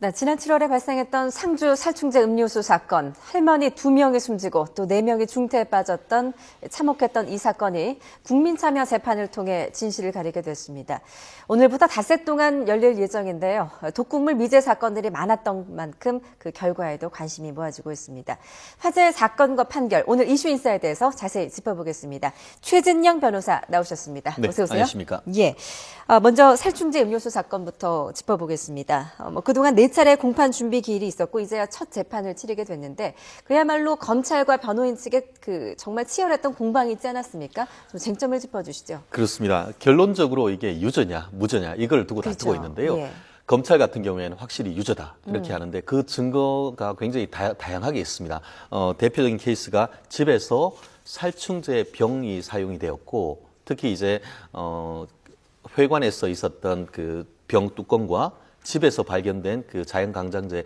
네, 지난 7월에 발생했던 상주 살충제 음료수 사건, 할머니 2명이 숨지고 또 4명이 중태에 빠졌던 참혹했던 이 사건이 국민참여 재판을 통해 진실을 가리게 됐습니다. 오늘부터 닷새 동안 열릴 예정인데요. 독극물 미제 사건들이 많았던 만큼 그 결과에도 관심이 모아지고 있습니다. 화제의 사건과 판결, 오늘 이슈 인사에 대해서 자세히 짚어보겠습니다. 최진영 변호사 나오셨습니다. 네, 어서 오세요. 안녕하십니까. 예. 먼저 살충제 음료수 사건부터 짚어보겠습니다. 그동안 4차례 공판 준비 기일이 있었고 이제야 첫 재판을 치르게 됐는데 그야말로 검찰과 변호인 측의 정말 치열했던 공방이 있지 않았습니까? 좀 쟁점을 짚어주시죠. 그렇습니다. 결론적으로 이게 유죄냐 무죄냐 이걸 두고 그렇죠. 다투고 있는데요. 예. 검찰 같은 경우에는 확실히 유죄다 이렇게 하는데 그 증거가 굉장히 다양하게 있습니다. 대표적인 케이스가 집에서 살충제 병이 사용이 되었고 특히 이제 회관에서 있었던 그 병 뚜껑과 집에서 발견된 그 자연강장제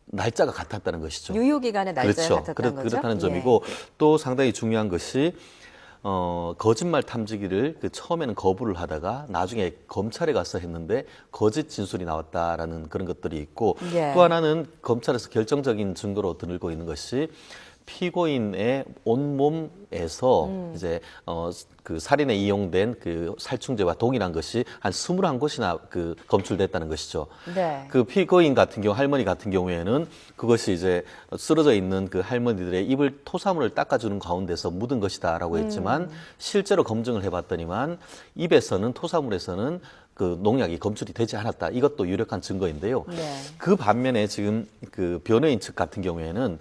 날짜가 같았다는 것이죠. 유효기간의 날짜가 그렇죠. 같았다는 거죠. 그렇다는 예. 점이고 또 상당히 중요한 것이 거짓말 탐지기를 처음에는 거부를 하다가 나중에 검찰에 가서 했는데 거짓 진술이 나왔다라는 그런 것들이 있고 예. 또 하나는 검찰에서 결정적인 증거로 들고 있는 것이 피고인의 온몸에서 이제 그 살인에 이용된 그 살충제와 동일한 것이 한 21곳이나 그 검출됐다는 것이죠. 네. 그 피고인 같은 경우 할머니 같은 경우에는 그것이 이제 쓰러져 있는 그 할머니들의 입을 토사물을 닦아주는 가운데서 묻은 것이다라고 했지만 실제로 검증을 해봤더니만 입에서는 토사물에서는 그 농약이 검출이 되지 않았다. 이것도 유력한 증거인데요. 네. 그 반면에 지금 그 변호인 측 같은 경우에는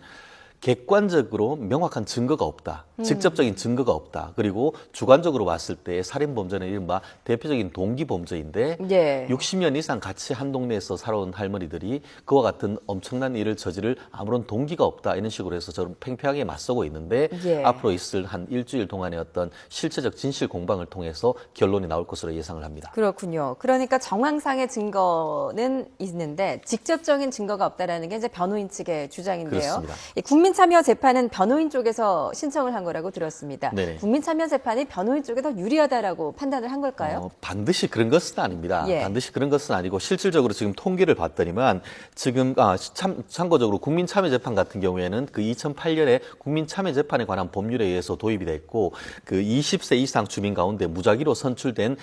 객관적으로 명확한 증거가 없다. 직접적인 증거가 없다. 그리고 주관적으로 봤을 때 살인범죄는 이른바 대표적인 동기범죄인데 예. 60년 이상 같이 한 동네에서 살아온 할머니들이 그와 같은 엄청난 일을 저지를 아무런 동기가 없다. 이런 식으로 해서 저는 팽팽하게 맞서고 있는데 예. 앞으로 있을 한 일주일 동안의 어떤 실체적 진실 공방을 통해서 결론이 나올 것으로 예상을 합니다. 그렇군요. 그러니까 정황상의 증거는 있는데 직접적인 증거가 없다라는 게 이제 변호인 측의 주장인데요. 그렇습니다. 이 국민참여 재판은 변호인 쪽에서 신청을 한 거라고 들었습니다. 네네. 국민참여 재판이 변호인 쪽에 더 유리하다라고 판단을 한 걸까요? 반드시 그런 것은 아닙니다. 예. 반드시 그런 것은 아니고 실질적으로 지금 통계를 봤더니만 지금 참고적으로 국민참여재판 같은 경우에는 그 2008년에 국민참여재판에 관한 법률에 의해서 도입이 됐고 그 20세 이상 주민 가운데 무작위로 선출된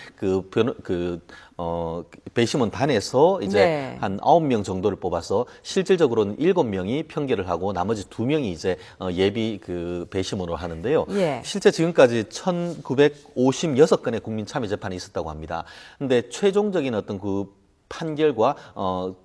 배심원 단에서 이제 네. 한 9명 정도를 뽑아서 실질적으로는 7명이 평결을 하고 나머지 2명이 이제 예비 그 배심원으로 하는데요. 예. 실제 지금까지 1956건의 국민참여재판이 있었다고 합니다. 근데 최종적인 어떤 그 판결과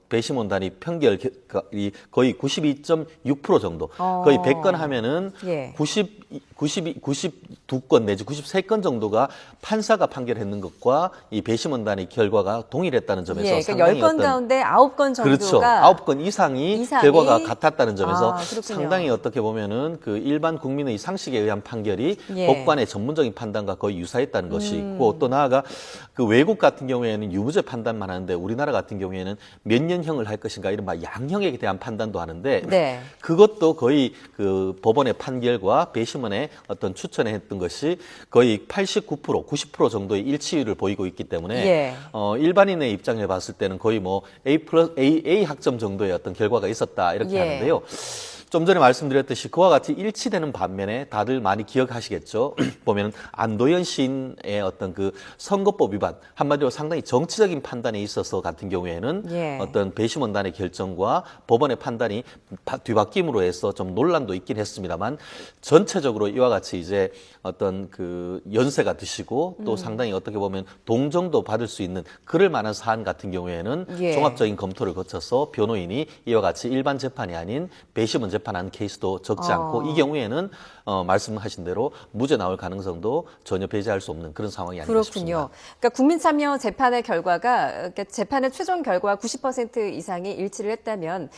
배심원단이 평결이 거의 92.6% 정도, 거의 100건 하면은 예. 92건 내지 93건 정도가 판사가 판결했는 것과 이 배심원단의 결과가 동일했다는 점에서 예, 그러니까 상당히 10건 가운데 9건 정도가 그렇죠. 9건 이상이 결과가 같았다는 점에서 그렇군요. 상당히 어떻게 보면은 그 일반 국민의 상식에 의한 판결이 예. 법관의 전문적인 판단과 거의 유사했다는 것이 있고 또 나아가 그 외국 같은 경우에는 유무죄 판단만 하는데 우리나라 같은 경우에는 몇 년형을 할 것인가 이른바 양형에 대한 판단도 하는데 네. 그것도 거의 그 법원의 판결과 배심원의 어떤 추천에 했던 것이 거의 89%, 90% 정도의 일치율을 보이고 있기 때문에 예. 일반인의 입장에 봤을 때는 거의 뭐 A 학점 정도의 어떤 결과가 있었다 이렇게 예. 하는데요. 좀 전에 말씀드렸듯이 그와 같이 일치되는 반면에 다들 많이 기억하시겠죠. 보면 안도현 시인의 어떤 그 선거법 위반 한마디로 상당히 정치적인 판단에 있어서 같은 경우에는 예. 어떤 배심원단의 결정과 법원의 판단이 뒤바뀜으로 해서 좀 논란도 있긴 했습니다만 전체적으로 이와 같이 이제 어떤 그 연세가 드시고 또 상당히 어떻게 보면 동정도 받을 수 있는 그럴 만한 사안 같은 경우에는 예. 종합적인 검토를 거쳐서 변호인이 이와 같이 일반 재판이 아닌 배심원 재판한 케이스도 적지 않고 이 경우에는 말씀하신 대로 무죄 나올 가능성도 전혀 배제할 수 없는 그런 상황이 아닌가 싶습니다. 그렇군요. 그러니까 국민참여 재판의 결과가 그러니까 재판의 최종 결과 90% 이상이 일치를 했다면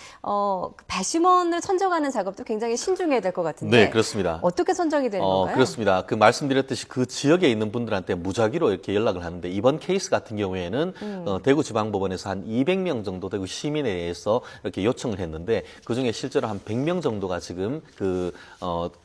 배심원을 선정하는 작업도 굉장히 신중해야 될 것 같은데. 네, 그렇습니다. 어떻게 선정이 되는 건가요? 그렇습니다. 그 말씀드렸듯이 그 지역에 있는 분들한테 무작위로 이렇게 연락을 하는데 이번 케이스 같은 경우에는 대구지방법원에서 한 200명 정도 대구 시민에 의해서 이렇게 요청을 했는데 그중에 실제로 한 100명 정도가 지금 그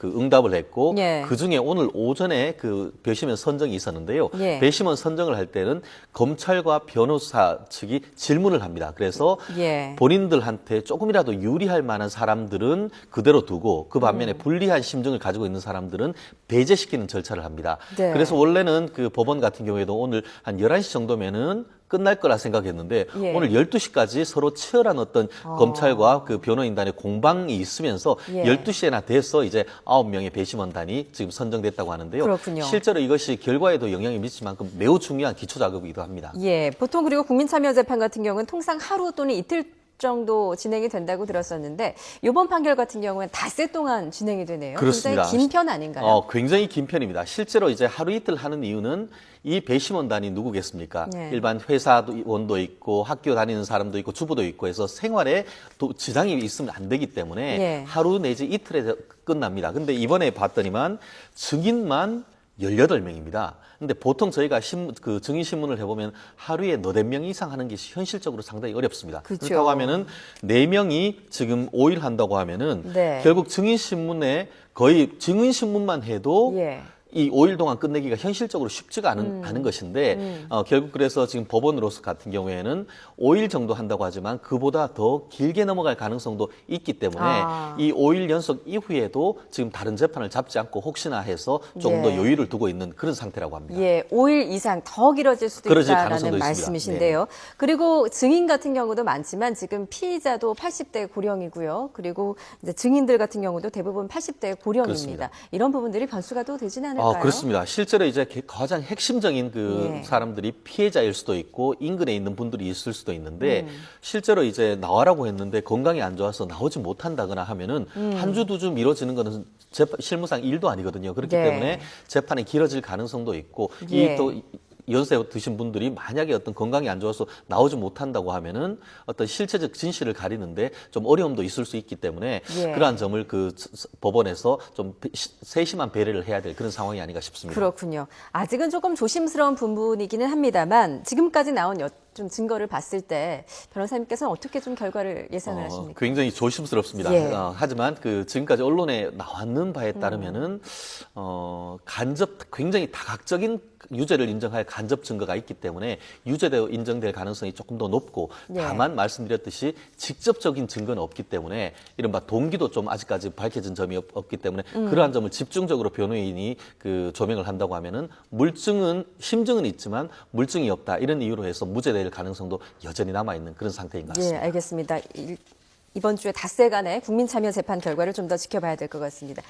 응답 응답을 했고 예. 그중에 오늘 오전에 그 배심원 선정이 있었는데요. 예. 배심원 선정을 할 때는 검찰과 변호사 측이 질문을 합니다. 그래서 예. 본인들한테 조금이라도 유리할 만한 사람들은 그대로 두고 그 반면에 불리한 심증을 가지고 있는 사람들은 배제시키는 절차를 합니다. 네. 그래서 원래는 그 법원 같은 경우에도 오늘 한 11시 정도면은 끝날 거라 생각했는데 예. 오늘 12시까지 서로 치열한 어떤 검찰과 그 변호인단의 공방이 있으면서 예. 12시에나 돼서 이제 9명의 배심원단이 지금 선정됐다고 하는데요. 그렇군요. 실제로 이것이 결과에도 영향이 미칠 만큼 매우 중요한 기초 작업이기도 합니다. 예, 보통 그리고 국민참여재판 같은 경우는 통상 하루 또는 이틀 정도 진행이 된다고 들었었는데 이번 판결 같은 경우는 닷새 동안 진행이 되네요. 그렇습니다. 굉장히 긴 편 아닌가요? 굉장히 긴 편입니다. 실제로 이제 하루 이틀 하는 이유는 이 배심원단이 누구겠습니까? 네. 일반 회사원도 있고 학교 다니는 사람도 있고 주부도 있고 해서 생활에 또 지장이 있으면 안 되기 때문에 네. 하루 내지 이틀에 끝납니다. 근데 이번에 봤더니만 증인만 18명입니다. 근데 보통 저희가 그 증인신문을 해보면 하루에 너댓 명 이상 하는 게 현실적으로 상당히 어렵습니다. 그렇죠. 그렇다고 하면은 4명이 지금 5일 한다고 하면은 네. 결국 증인신문에 거의 증인신문만 해도 예. 이 5일 동안 끝내기가 현실적으로 쉽지가 않은 것인데 결국 그래서 지금 법원으로서 같은 경우에는 5일 정도 한다고 하지만 그보다 더 길게 넘어갈 가능성도 있기 때문에 이 5일 연속 이후에도 지금 다른 재판을 잡지 않고 혹시나 해서 조금 더 예. 여유를 두고 있는 그런 상태라고 합니다. 예, 5일 이상 더 길어질 수도 그러질 있다라는 가능성도 있습니다. 말씀이신데요. 그리고 증인 같은 경우도 많지만 지금 피의자도 80대 고령이고요. 그리고 이제 증인들 같은 경우도 대부분 80대 고령입니다. 그렇습니다. 이런 부분들이 변수가 또 되지는 않을까요? 그렇습니다. 실제로 이제 가장 핵심적인 그 예. 사람들이 피해자일 수도 있고 인근에 있는 분들이 있을 수도 있는데 실제로 이제 나와라고 했는데 건강이 안 좋아서 나오지 못한다거나 하면은 한 주, 두 주 미뤄지는 거는 실무상 일도 아니거든요. 그렇기 네. 때문에 재판이 길어질 가능성도 있고 예. 이 또 연세 드신 분들이 만약에 어떤 건강이 안 좋아서 나오지 못한다고 하면은 어떤 실체적 진실을 가리는데 좀 어려움도 있을 수 있기 때문에 예. 그러한 점을 그 법원에서 좀 세심한 배려를 해야 될 그런 상황이 아닌가 싶습니다. 그렇군요. 아직은 조금 조심스러운 부분이기는 합니다만 지금까지 나온 좀 증거를 봤을 때 변호사님께서는 어떻게 좀 결과를 예상을 하십니까? 굉장히 조심스럽습니다. 예. 하지만 그 지금까지 언론에 나왔는 바에 따르면은 굉장히 다각적인 유죄를 인정할 간접 증거가 있기 때문에 유죄로 인정될 가능성이 조금 더 높고 예. 다만 말씀드렸듯이 직접적인 증거는 없기 때문에 이른바 동기도 좀 아직까지 밝혀진 점이 없기 때문에 그러한 점을 집중적으로 변호인이 그 조명을 한다고 하면은 심증은 있지만 물증이 없다 이런 이유로 해서 무죄될 가능성도 여전히 남아 있는 그런 상태인 것 같습니다. 예, 알겠습니다. 이번 주에 닷새간의 국민참여재판 결과를 좀 더 지켜봐야 될 것 같습니다.